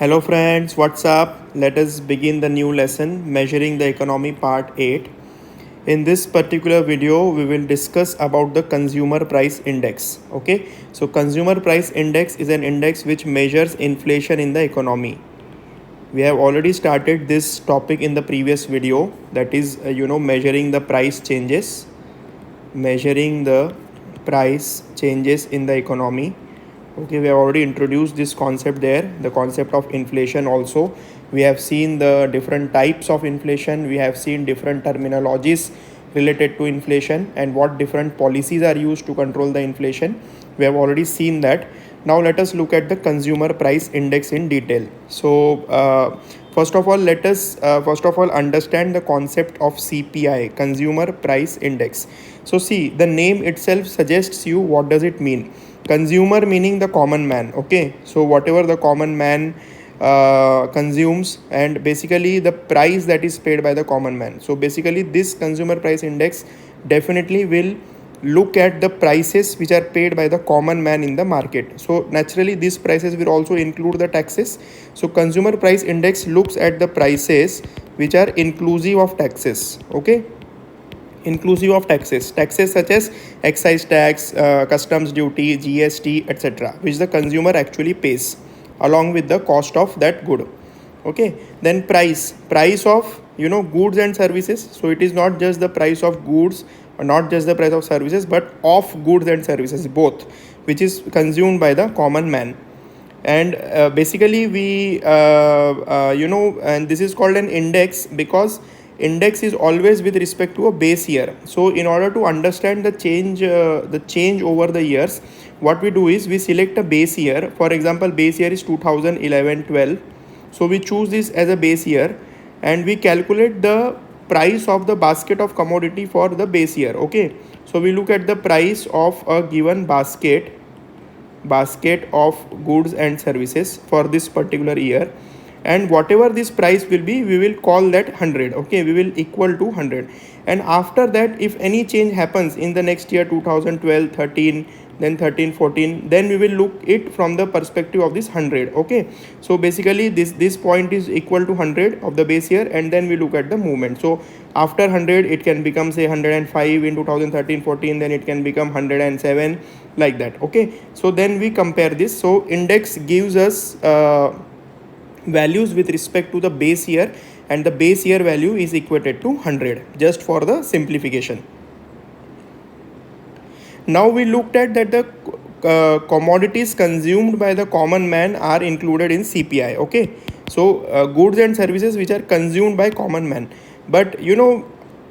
Hello friends, what's up? Let us begin the new lesson, Measuring the Economy Part 8. In this particular video, we will discuss about the Consumer Price Index. Okay, so Consumer Price Index is an index which measures inflation in the economy. We have already started this topic in the previous video, that is, measuring the price changes. Measuring the price changes in the economy. Okay, we have already introduced this concept there, the concept of inflation also. We have seen the different types of inflation. We have seen different terminologies related to inflation and what different policies are used to control the inflation. We have already seen that. Now let us look at the consumer price index in detail. So first of all, let us understand the concept of CPI, consumer price index. So see, the name itself suggests you what does it mean. Consumer meaning the common man. Okay, so whatever the common man consumes, and basically the price that is paid by the common man. So basically this consumer price index definitely will look at the prices which are paid by the common man in the market. So naturally these prices will also include the taxes. So consumer price index looks at the prices which are inclusive of taxes. Okay, inclusive of taxes such as excise tax, customs duty, GST, etc., which the consumer actually pays along with the cost of that good. Okay, then price of goods and services. So it is not just the price of goods or not just the price of services, but of goods and services both, which is consumed by the common man. And basically we and this is called an index because index is always with respect to a base year. So in order to understand the change over the years, what we do is we select a base year. For example, base year is 2011-12. So we choose this as a base year and we calculate the price of the basket of commodity for the base year. Okay, so we look at the price of a given basket of goods and services for this particular year, and whatever this price will be, we will call that 100. Okay, we will equal to 100. And after that, if any change happens in the next year, 2012, 13, then 13, 14, then we will look it from the perspective of this 100. Okay, so basically this point is equal to 100 of the base year, and then we look at the movement. So after 100 it can become say 105 in 2013, 14, then it can become 107, like that. Okay, so then we compare this. So index gives us values with respect to the base year, and the base year value is equated to 100, just for the simplification. Now we looked at that the commodities consumed by the common man are included in CPI. Okay, so goods and services which are consumed by common man, but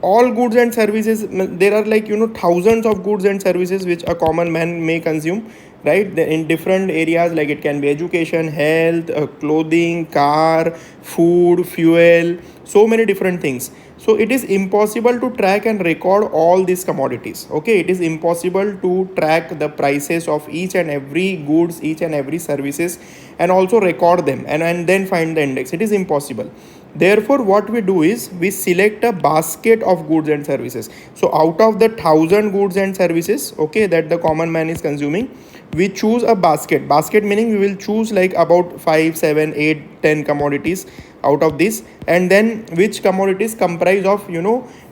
all goods and services, there are like thousands of goods and services which a common man may consume, right, in different areas, like it can be education, health, clothing, car, food, fuel, so many different things. So it is impossible to track and record all these commodities. Okay, it is impossible to track the prices of each and every goods, each and every services, and also record them and then find the index. It is impossible. Therefore what we do is we select a basket of goods and services. So out of the 1,000 goods and services, okay, that the common man is consuming, we choose a basket meaning we will choose like about 5, 7, 8, 10 commodities out of this, and then which commodities comprise of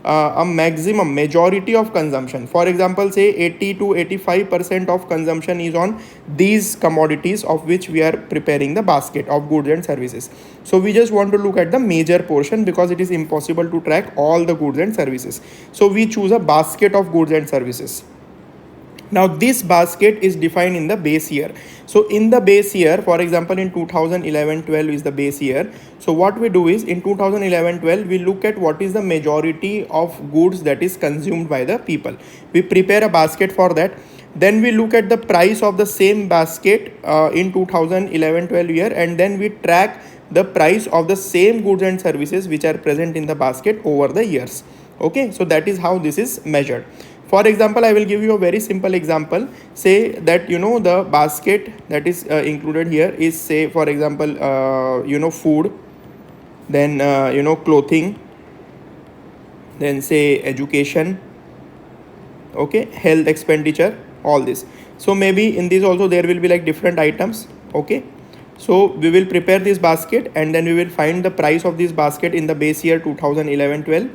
a maximum majority of consumption. For example, say 80 to 85% of consumption is on these commodities of which we are preparing the basket of goods and services. So we just want to look at the major portion because it is impossible to track all the goods and services. So we choose a basket of goods and services. Now this basket is defined in the base year. So in the base year, for example, in 2011-12 is the base year. So what we do is in 2011-12 we look at what is the majority of goods that is consumed by the people. We prepare a basket for that. Then we look at the price of the same basket in 2011-12 year, and then we track the price of the same goods and services which are present in the basket over the years. Okay, so that is how this is measured. For example, I will give you a very simple example. Say that the basket that is included here is, say for example, food, then clothing, then say education, okay, health expenditure, all this. So maybe in this also there will be like different items. Okay, So we will prepare this basket and then we will find the price of this basket in the base year 2011-12,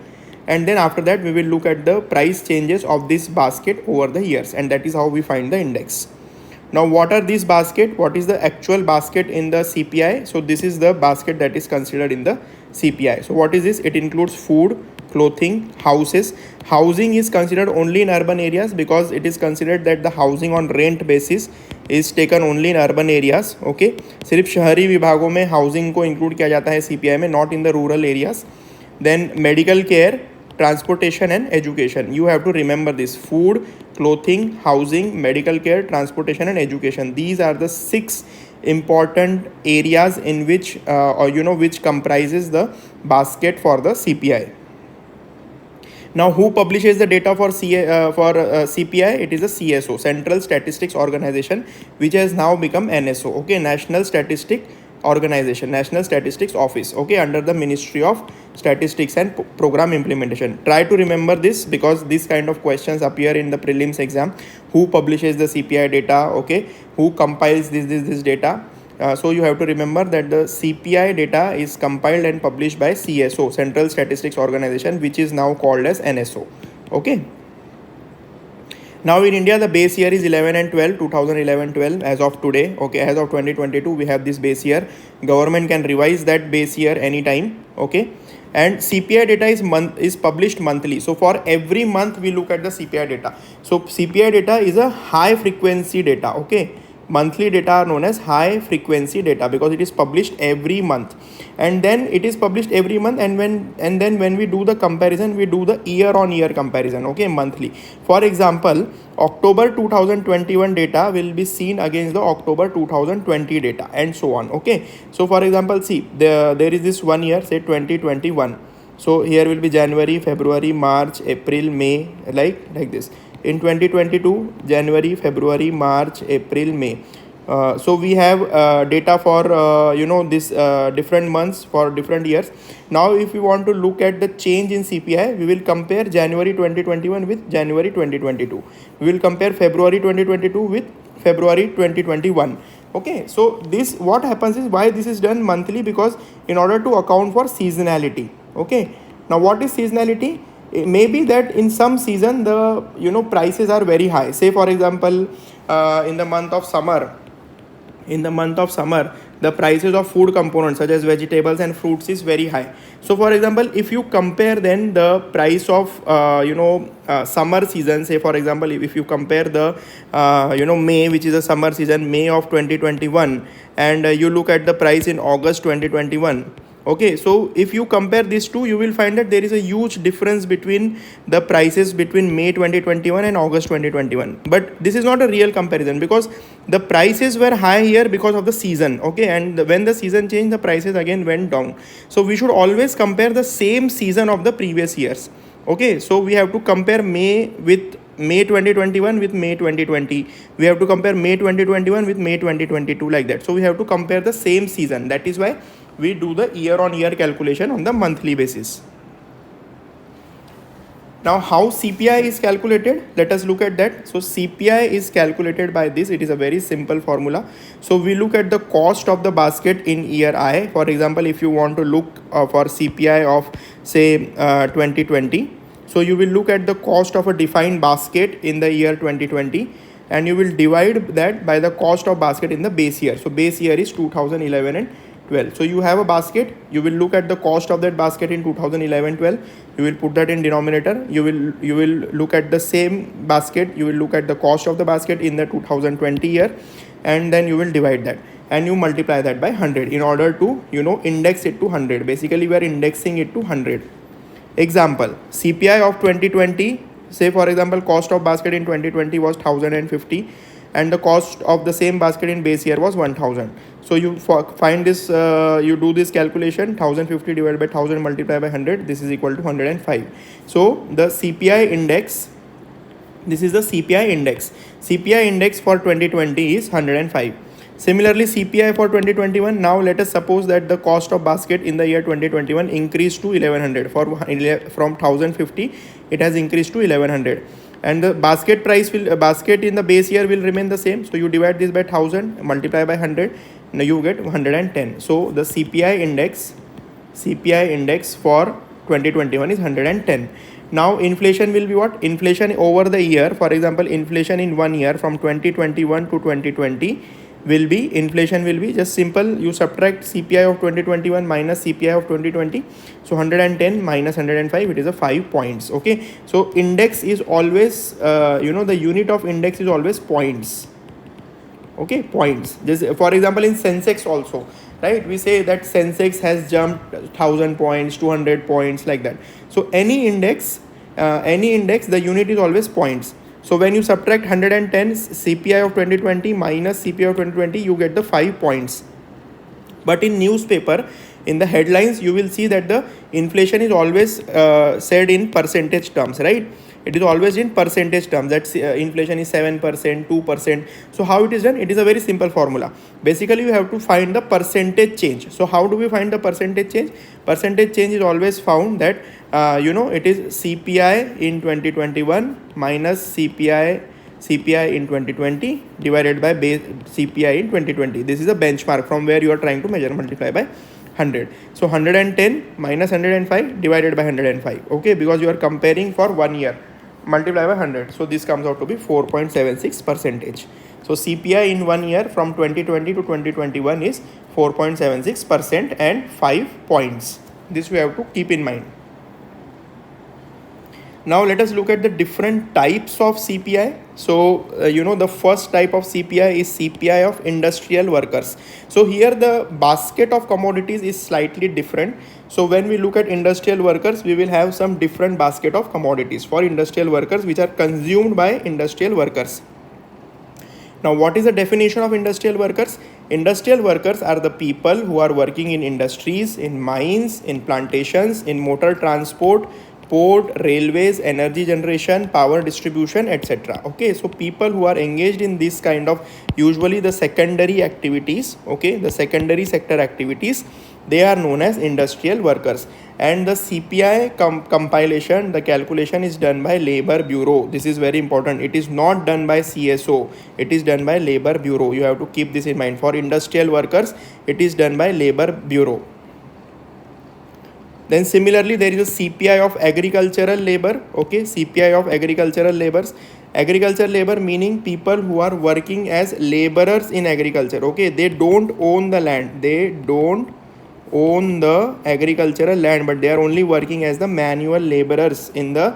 and then after that we will look at the price changes of this basket over the years, and that is how we find the index. Now what are these basket? What is the actual basket in the CPI? So this is the basket that is considered in the CPI. So what is this? It includes food, clothing, houses. Housing is considered only in urban areas because it is considered that the housing on rent basis is taken only in urban areas. Okay, सिर्फ शहरी विभागों में housing को include किया जाता है CPI में, not in the rural areas. Then medical care, transportation and education. You have to remember this: food, clothing, housing, medical care, transportation and education. These are the 6 important areas in which which comprises the basket for the CPI. Now who publishes the data for CPI? It is the CSO, Central Statistics Organization, which has now become NSO. Okay, National Statistic Organization, National Statistics Office, okay, under the Ministry of Statistics and Program Implementation. Try to remember this because this kind of questions appear in the prelims exam. Who publishes the CPI data? Okay, who compiles this data? So you have to remember that the CPI data is compiled and published by CSO, Central Statistics Organization, which is now called as NSO. Okay. Now in India, the base year is 11 and 12, 2011-12 as of today. Okay, as of 2022, we have this base year. Government can revise that base year anytime. Okay, and CPI data is published monthly. So for every month we look at the CPI data. So CPI data is a high frequency data. Okay, monthly data are known as high frequency data because it is published every month, and then it is published every month, and then when we do the comparison, we do the year on year comparison. Okay, monthly. For example, October 2021 data will be seen against the October 2020 data, and so on. Okay, so for example, see there is this one year, say 2021. So here will be January, February, March, April, May, like this. In 2022, January, February, March, April, May. So we have data for this different months for different years. Now if we want to look at the change in CPI, we will compare January 2021 with January 2022. We will compare February 2022 with February 2021. Okay, so this, what happens is, why this is done monthly? Because in order to account for seasonality. Okay, now what is seasonality? It may be that in some season the prices are very high. Say for example, in the month of summer, the prices of food components such as vegetables and fruits is very high. So for example, if you compare then the price of summer season, say for example, if you compare the May, which is a summer season, May of 2021, and you look at the price in August 2021. Okay, so if you compare these two, you will find that there is a huge difference between the prices between May 2021 and August 2021. But this is not a real comparison because the prices were high here because of the season. Okay, and when the season changed, the prices again went down. So we should always compare the same season of the previous years. Okay, so we have to compare May 2021 with May 2020. We have to compare May 2021 with May 2022, like that. So we have to compare the same season. That is why we do the year on year calculation on the monthly basis. Now how CPI is calculated? Let us look at that. So CPI is calculated by this. It is a very simple formula. So we look at the cost of the basket in year I. For example, if you want to look for CPI of say 2020, so you will look at the cost of a defined basket in the year 2020, and you will divide that by the cost of basket in the base year. So base year is 2011 and 12. So you have a basket, you will look at the cost of that basket in 2011-12, you will put that in denominator, you will look at the same basket, you will look at the cost of the basket in the 2020 year, and then you will divide that and you multiply that by 100 in order to index it to 100. Basically we are indexing it to 100. Example, CPI of 2020, say for example cost of basket in 2020 was 1050 and the cost of the same basket in base year was 1000. So you find this, you do this calculation, 1050 divided by 1000 multiplied by 100, this is equal to 105. So the CPI index, this is the CPI index. CPI index for 2020 is 105. Similarly, CPI for 2021, now let us suppose that the cost of basket in the year 2021 increased to 1100. From 1050, it has increased to 1100. And the basket price basket in the base year will remain the same. So you divide this by 1000, multiply by 100, now you get 110. So the CPI index for 2021 is 110. Now inflation will be what? Inflation over the year, for example, inflation in 1 year from 2021 to 2020 will be, inflation will be just simple, you subtract CPI of 2021 minus CPI of 2020. So 110 minus 105, it is a 5 points. Okay, so index is always the unit of index is always points. Okay, points. Just for example, in Sensex also, right, we say that Sensex has jumped 1000 points, 200 points, like that. So any index, the unit is always points. So when you subtract 110 CPI of 2020 minus CPI of 2020, you get the 5 points. But in newspaper, in the headlines, you will see that the inflation is always said in percentage terms, right? It is always in percentage terms, that inflation is 7%, 2%. So how it is done? It is a very simple formula. Basically, you have to find the percentage change. So how do we find the percentage change? Percentage change is always found that it is CPI in 2021 minus CPI in 2020 divided by base CPI in 2020. This is a benchmark from where you are trying to measure, multiply by 100. So 110 minus 105 divided by 105. Okay, because you are comparing for 1 year, multiply by 100. So this comes out to be 4.76%. So CPI in 1 year from 2020 to 2021 is 4.76% and 5 points. This we have to keep in mind. Now let us look at the different types of CPI. So the first type of CPI is CPI of industrial workers. So here the basket of commodities is slightly different. So when we look at industrial workers, we will have some different basket of commodities for industrial workers which are consumed by industrial workers. Now what is the definition of industrial workers? Industrial workers are the people who are working in industries, in mines, in plantations, in motor transport, port, railways, energy generation, power distribution, etc. Okay, so people who are engaged in this kind of, usually the secondary activities, okay, the secondary sector activities, they are known as industrial workers. And the CPI compilation, the calculation is done by Labor Bureau. This is very important. It is not done by CSO. It is done by Labor Bureau. You have to keep this in mind. For industrial workers, it is done by Labor Bureau. Then similarly, there is a CPI of agricultural labor. Okay, CPI of agricultural labors. Agricultural labor meaning people who are working as laborers in agriculture. Okay, they don't own the land. They don't own the agricultural land, but they are only working as the manual laborers in the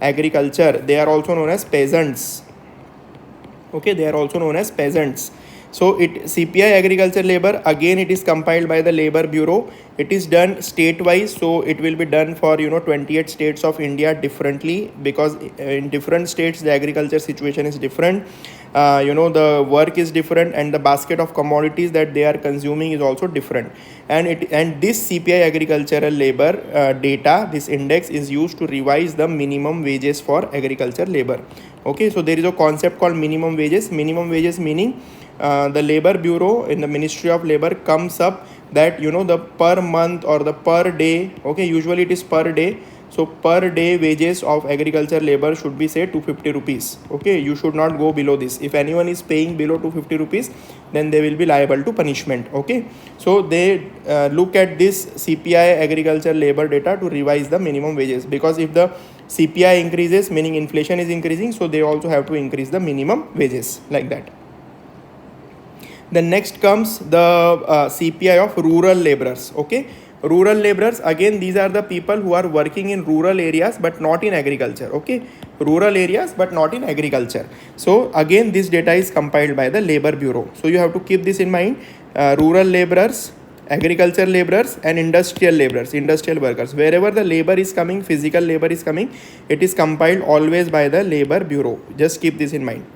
agriculture. They are also known as peasants. Okay, they are also known as peasants. So CPI agriculture labor, again it is compiled by the Labor Bureau. It is done state-wise, so it will be done for 28 states of India differently, because in different states the agriculture situation is different. The work is different, and the basket of commodities that they are consuming is also different. And this CPI agricultural labor data, this index is used to revise the minimum wages for agriculture labor. Okay, so there is a concept called minimum wages. Minimum wages meaning the Labor Bureau in the Ministry of Labor comes up that the per month or the per day, okay, usually it is per day. So per day wages of agriculture labor should be say 250 rupees. Okay, you should not go below this. If anyone is paying below 250 rupees, then they will be liable to punishment. Okay, so they look at this CPI agriculture labor data to revise the minimum wages, because if the CPI increases, meaning inflation is increasing, so they also have to increase the minimum wages, like that. Then next comes the CPI of rural laborers. Okay, rural laborers, again these are the people who are working in rural areas but not in agriculture. Okay, rural areas but not in agriculture. So again this data is compiled by the Labor Bureau. So you have to keep this in mind. Rural laborers, agriculture laborers, and industrial laborers, industrial workers, wherever the labor is coming, physical labor is coming, it is compiled always by the Labor Bureau. Just keep this in mind.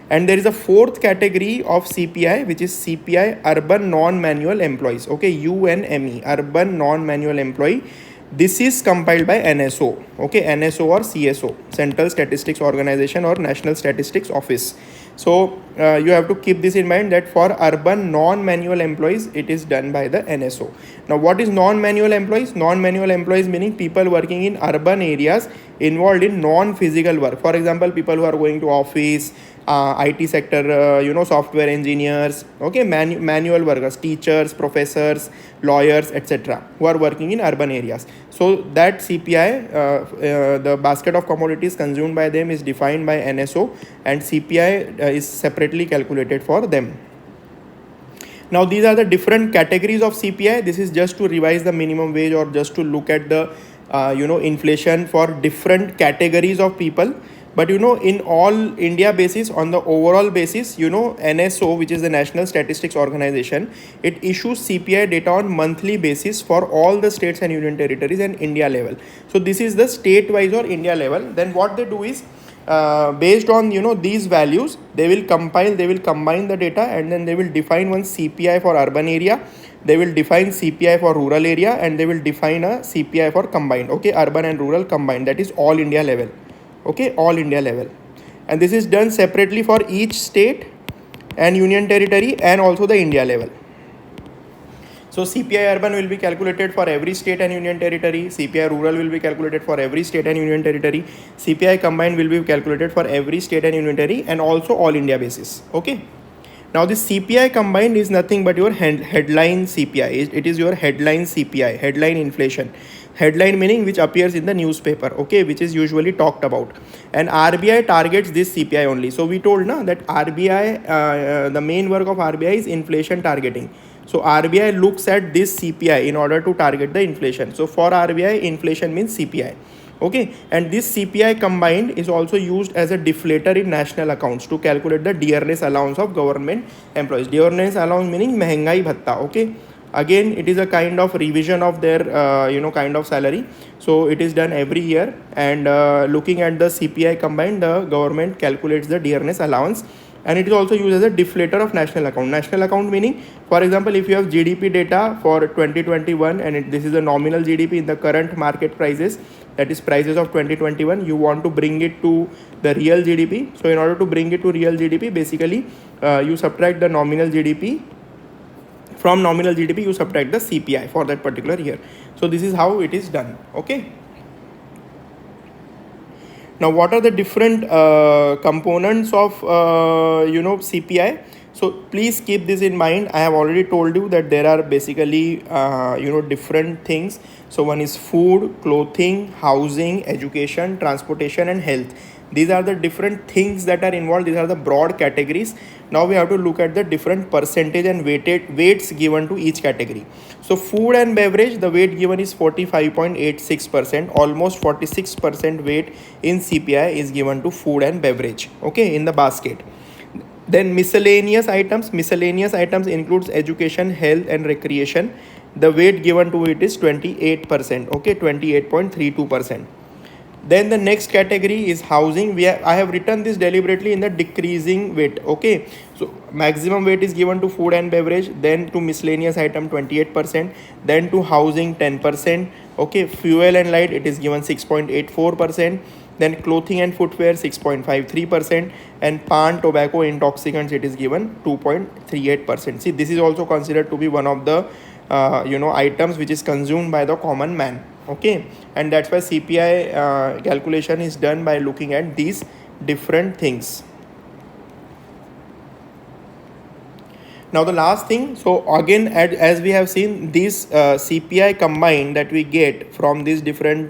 And there is a fourth category of CPI, which is CPI urban non-manual employees. Okay, UNME, urban non-manual employee. This is compiled by NSO. Okay, NSO or CSO, Central Statistics Organization or National Statistics Office. So you have to keep this in mind that for urban non-manual employees, it is done by the NSO. Now, what is non-manual employees? Non-manual employees meaning people working in urban areas involved in non-physical work. For example, people who are going to office, IT sector, software engineers, okay, manual workers, teachers, professors, lawyers, etc., who are working in urban areas. So that CPI, the basket of commodities consumed by them, is defined by NSO, and CPI is separately calculated for them. Now these are the different categories of CPI. This is just to revise the minimum wage, or just to look at the inflation for different categories of people. But in all India basis, on the overall basis, NSO, which is the National Statistics Organization, it issues CPI data on monthly basis for all the states and union territories and India level. So this is the state wise or India level. Then what they do is, based on these values, they will combine the data, and then they will define one CPI for urban area, they will define CPI for rural area, and they will define a CPI for combined, okay, urban and rural combined, that is all India level, okay, all India level. And this is done separately for each state and union territory, and also the India level. So CPI urban will be calculated for every state and union territory, CPI rural will be calculated for every state and union territory, CPI combined will be calculated for every state and union territory, and also all India basis, okay. Now this CPI combined is nothing but your headline CPI. It is your headline CPI, headline inflation. Headline meaning which appears in the newspaper, okay, which is usually talked about. And RBI targets this CPI only. So we told that RBI, the main work of RBI is inflation targeting. So RBI looks at this CPI in order to target the inflation. So for RBI, inflation means CPI. Okay, and this CPI combined is also used as a deflator in national accounts to calculate the dearness allowance of government employees. Dearness allowance meaning mehengai bhatta, okay. Again, it is a kind of revision of their kind of salary. So it is done every year, and looking at the CPI combined, the government calculates the dearness allowance, and it is also used as a deflator of national account. National account meaning, for example, if you have GDP data for 2021, and this is a nominal GDP in the current market prices, that is prices of 2021, you want to bring it to the real GDP. So in order to bring it to real GDP, basically you subtract the nominal GDP. From nominal GDP, you subtract the CPI for that particular year. So this is how it is done, okay. Now what are the different components of CPI? So please keep this in mind. I have already told you that there are basically different things. So one is food, clothing, housing, education, transportation, and health. These are the different things that are involved. These are the broad categories. Now we have to look at the different percentage and weights given to each category. So food and beverage, the weight given is 45.86%. Almost 46% weight in CPI is given to food and beverage, okay, in the basket. Then miscellaneous items includes education, health, and recreation. The weight given to it is 28%, okay, 28.32%. Then the next category is housing. I have written this deliberately in the decreasing weight, okay. So maximum weight is given to food and beverage, then to miscellaneous item 28%, then to housing 10%, okay. Fuel and light, it is given 6.84%, then clothing and footwear 6.53%, and pan, tobacco, intoxicants, it is given 2.38%. See, this is also considered to be one of the items which is consumed by the common man, okay. And that's why CPI calculation is done by looking at these different things. Now the last thing, so again, as we have seen, this CPI combined that we get from these different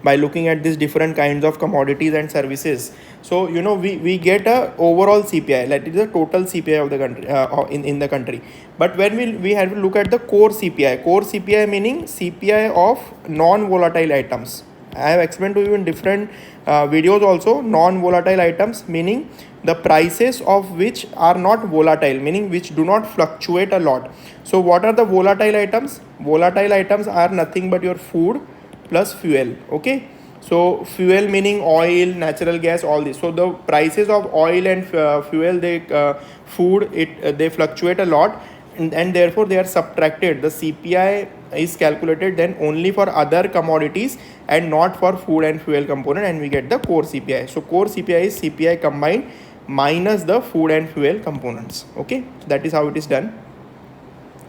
by looking at these different kinds of commodities and services. So we get a overall CPI, that is the total CPI of the country, in the country. But when we have to look at the core CPI meaning CPI of non-volatile items. I have explained to you in different videos also. Non-volatile items meaning the prices of which are not volatile, meaning which do not fluctuate a lot. So what are the volatile items? Volatile items are nothing but your food plus fuel, okay. So fuel meaning oil, natural gas, all this. So the prices of oil and fuel, they fluctuate a lot, and therefore they are subtracted. The CPI is calculated then only for other commodities and not for food and fuel component, and we get the core CPI. So core CPI is CPI combined minus the food and fuel components, okay. So that is how it is done.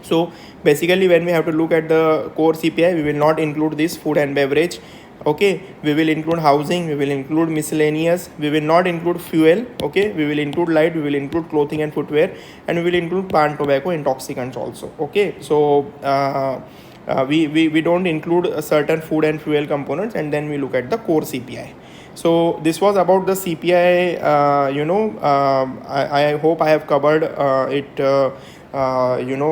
So basically when we have to look at the core CPI, we will not include this food and beverage, Okay, we will include housing, we will include miscellaneous, we will not include fuel. Okay, we will include light, we will include clothing and footwear, and we will include pan, tobacco, intoxicants also. Okay, so we don't include a certain food and fuel components, and then we look at the core CPI. So this was about the CPI. I hope I have covered it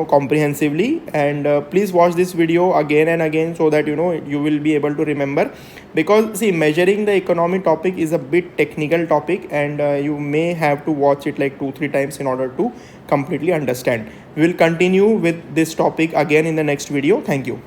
comprehensively, and please watch this video again and again so that you will be able to remember, because see, measuring the economy topic is a bit technical topic, and you may have to watch it like 2-3 times in order to completely understand. We will continue with this topic again in the next video. Thank you.